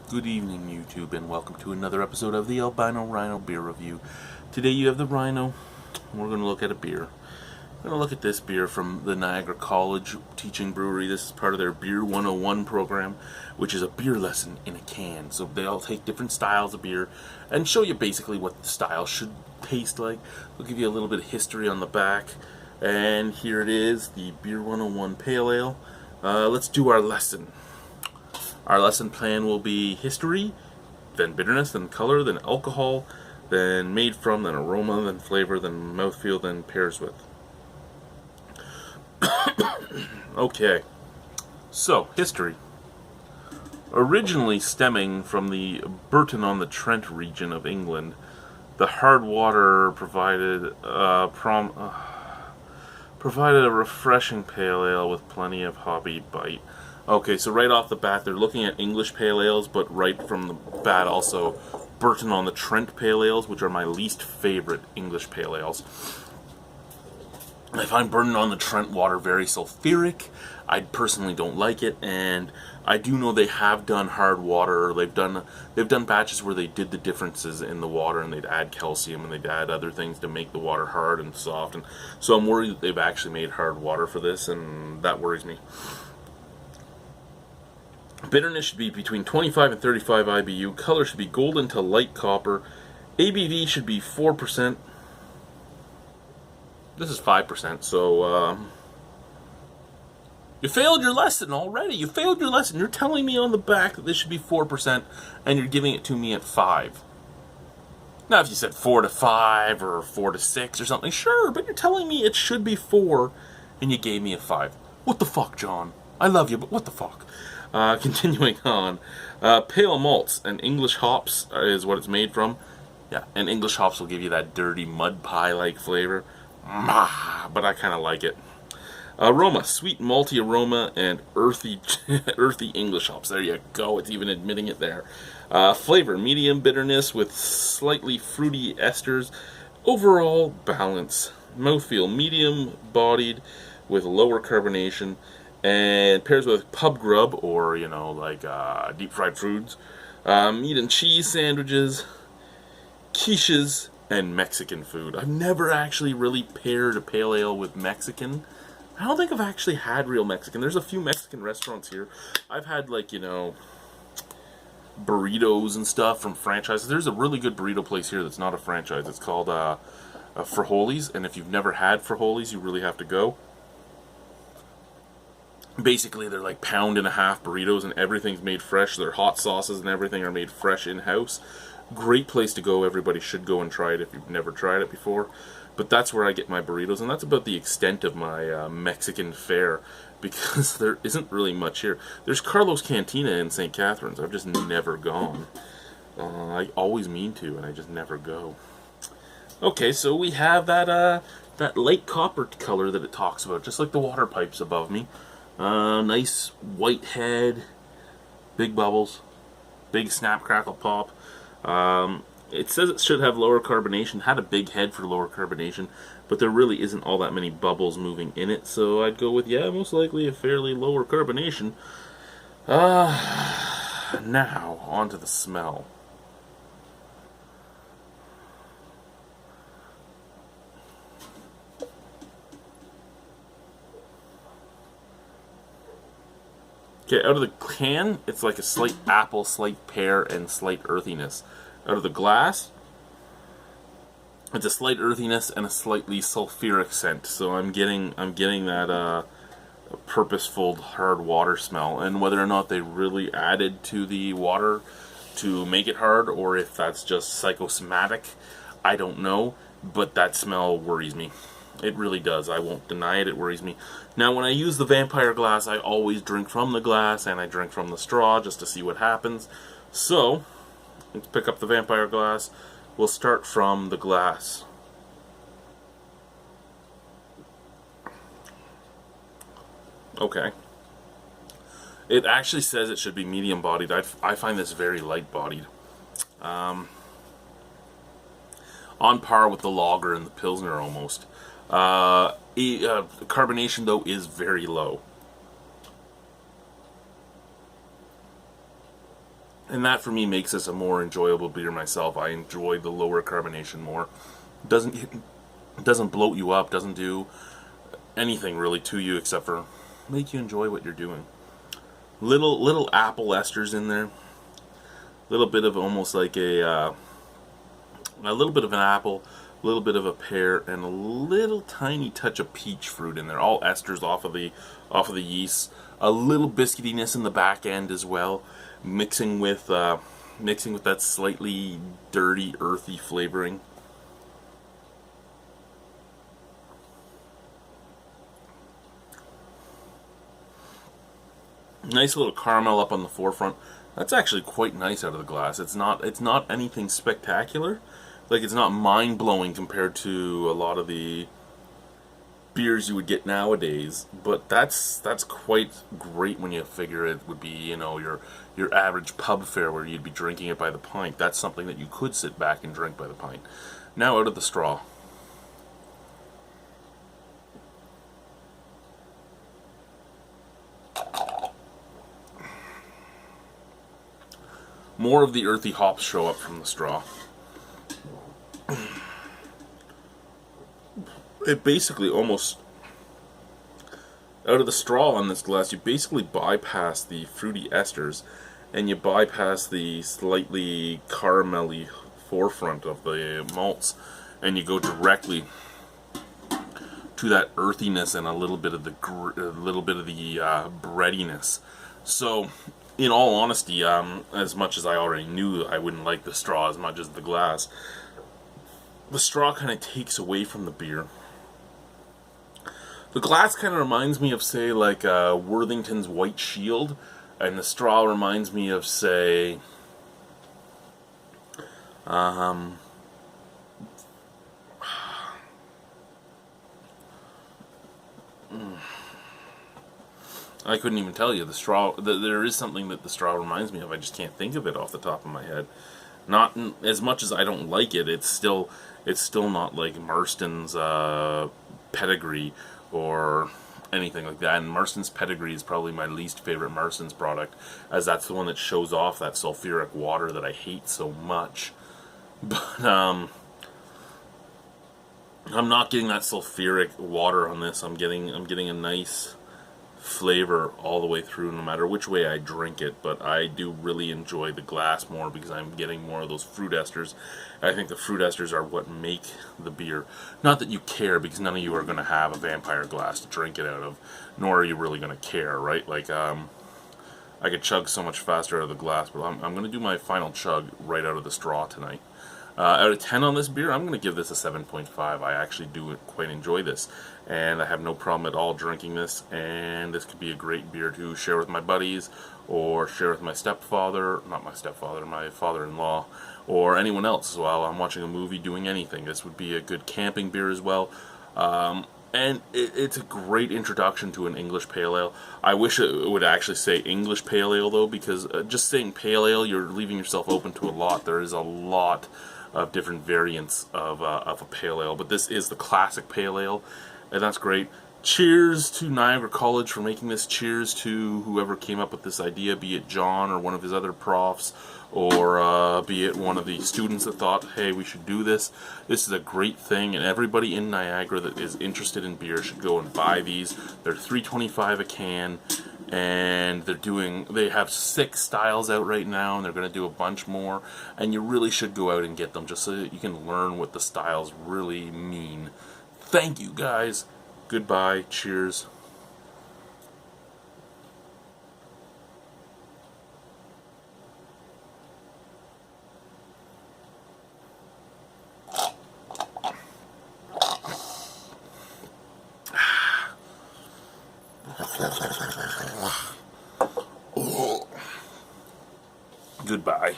Good evening, YouTube, and welcome to another episode of the Albino RHino beer review. Today you have the Rhino, and we're going to look at a beer. We're going to look at this beer from the Niagara College Teaching Brewery. This is part of their Beer 101 program, which is a beer lesson in a can. So they all take different styles of beer and show you basically what the style should taste like. They'll give you a little bit of history on the back. And here it is, the Beer 101 Pale Ale. Let's do our lesson. Our lesson plan will be history, then bitterness, then color, then alcohol, then made from, then aroma, then flavor, then mouthfeel, then pairs with. Okay, so history. Originally stemming from the Burton-on-the-Trent region of England, the hard water provided a refreshing pale ale with plenty of hoppy bite. Okay, so right off the bat, they're looking at English pale ales, but right from the bat also Burton-on-the-Trent pale ales, which are my least favorite English pale ales. I find Burton-on-the-Trent water very sulfuric. I personally don't like it, and I do know they have done hard water. They've done batches where they did the differences in the water, and they'd add calcium and they'd add other things to make the water hard and soft. And so I'm worried that they've actually made hard water for this, and that worries me. Bitterness should be between 25 and 35 IBU. Color should be golden to light copper. ABV should be 4%. This is 5%, so you failed your lesson already. You failed your lesson. You're telling me on the back that this should be 4%, and you're giving it to me at 5. Now, if you said 4 to 5 or 4 to 6 or something, sure, but you're telling me it should be 4, and you gave me a 5. What the fuck, John? I love you, but what the fuck? Continuing on, pale malts and English hops is what it's made from. Yeah, and English hops will give you that dirty mud pie-like flavor. But I kind of like it. Aroma, sweet malty aroma and earthy English hops. There you go, it's even admitting it there. Flavor, medium bitterness with slightly fruity esters. Overall balance. Mouthfeel, medium bodied with lower carbonation. And pairs with pub grub, or, like deep fried foods, meat and cheese sandwiches, quiches, and Mexican food. I've never actually really paired a pale ale with Mexican. I don't think I've actually had real Mexican. There's a few Mexican restaurants here. I've had, burritos and stuff from franchises. There's a really good burrito place here that's not a franchise. It's called Frijoles, and if you've never had Frijoles, you really have to go. Basically, they're like pound-and-a-half burritos, and everything's made fresh. Their hot sauces and everything are made fresh in-house. Great place to go. Everybody should go and try it if you've never tried it before. But that's where I get my burritos, and that's about the extent of my Mexican fare, because there isn't really much here. There's Carlos Cantina in St. Catharines. I've just never gone. I always mean to, and I just never go. Okay, so we have that light copper color that it talks about, just like the water pipes above me. Nice white head, big bubbles, big snap, crackle, pop. It says it should have lower carbonation, had a big head for lower carbonation, but there really isn't all that many bubbles moving in it, so I'd go with, yeah, most likely a fairly lower carbonation. Now, on to the smell. Okay, out of the can, it's like a slight apple, slight pear, and slight earthiness. Out of the glass, it's a slight earthiness and a slightly sulfuric scent. So I'm getting that purposeful hard water smell. And whether or not they really added to the water to make it hard, or if that's just psychosomatic, I don't know. But that smell worries me. It really does. I won't deny it. It worries me. Now, when I use the vampire glass, I always drink from the glass, and I drink from the straw just to see what happens. So, let's pick up the vampire glass. We'll start from the glass. Okay. It actually says it should be medium-bodied. I find this very light-bodied. On par with the lager and the pilsner, almost. Carbonation, though, is very low. And that for me makes this a more enjoyable beer myself. I enjoy the lower carbonation more. It doesn't bloat you up, doesn't do anything really to you except for make you enjoy what you're doing. Little apple esters in there. Little bit of almost like a little bit of an apple, a little bit of a pear, and a little tiny touch of peach fruit in there. All esters off of the yeast. A little biscuitiness in the back end as well, mixing with that slightly dirty, earthy flavoring. Nice little caramel up on the forefront. That's actually quite nice out of the glass. It's not anything spectacular. Like, it's not mind-blowing compared to a lot of the beers you would get nowadays, but that's quite great when you figure it would be, you know, your average pub fare where you'd be drinking it by the pint. That's something that you could sit back and drink by the pint. Now out of the straw. More of the earthy hops show up from the straw. It basically almost, out of the straw on this glass, you basically bypass the fruity esters and you bypass the slightly caramelly forefront of the malts, and you go directly to that earthiness and a little bit of the breadiness. So, in all honesty, as much as I already knew I wouldn't like the straw as much as the glass, the straw kind of takes away from the beer. The glass kind of reminds me of, say, like Worthington's White Shield, and the straw reminds me of, say, I couldn't even tell you. The straw, there is something that the straw reminds me of. I just can't think of it off the top of my head. Not as much as I don't like it. It's still not like Marston's Pedigree or anything like that. And Marston's Pedigree is probably my least favorite Marston's product, as that's the one that shows off that sulfuric water that I hate so much. But I'm not getting that sulfuric water on this. I'm getting a nice flavor all the way through, no matter which way I drink it. But I do really enjoy the glass more because I'm getting more of those fruit esters. I think the fruit esters are what make the beer. Not that you care, because none of you are going to have a vampire glass to drink it out of, nor are you really going to care, right? Like, I could chug so much faster out of the glass, but I'm going to do my final chug right out of the straw tonight. Out of 10 on this beer, I'm going to give this a 7.5. I actually do quite enjoy this, and I have no problem at all drinking this, and this could be a great beer to share with my buddies, or share with my stepfather, not my stepfather, my father-in-law, or anyone else while I'm watching a movie, doing anything. This would be a good camping beer as well. And it's a great introduction to an English pale ale. I wish it would actually say English pale ale, though, because just saying pale ale, you're leaving yourself open to a lot. There is a lot of different variants of a pale ale, but this is the classic pale ale, and that's great. Cheers to Niagara College for making this. Cheers to whoever came up with this idea, be it John or one of his other profs, or be it one of the students that thought, hey, we should do this. This is a great thing, and everybody in Niagara that is interested in beer should go and buy these. They're $3.25 a can, and they have 6 styles out right now, and they're going to do a bunch more, and you really should go out and get them just so that you can learn what the styles really mean. Thank you, guys. Goodbye. Cheers. Goodbye.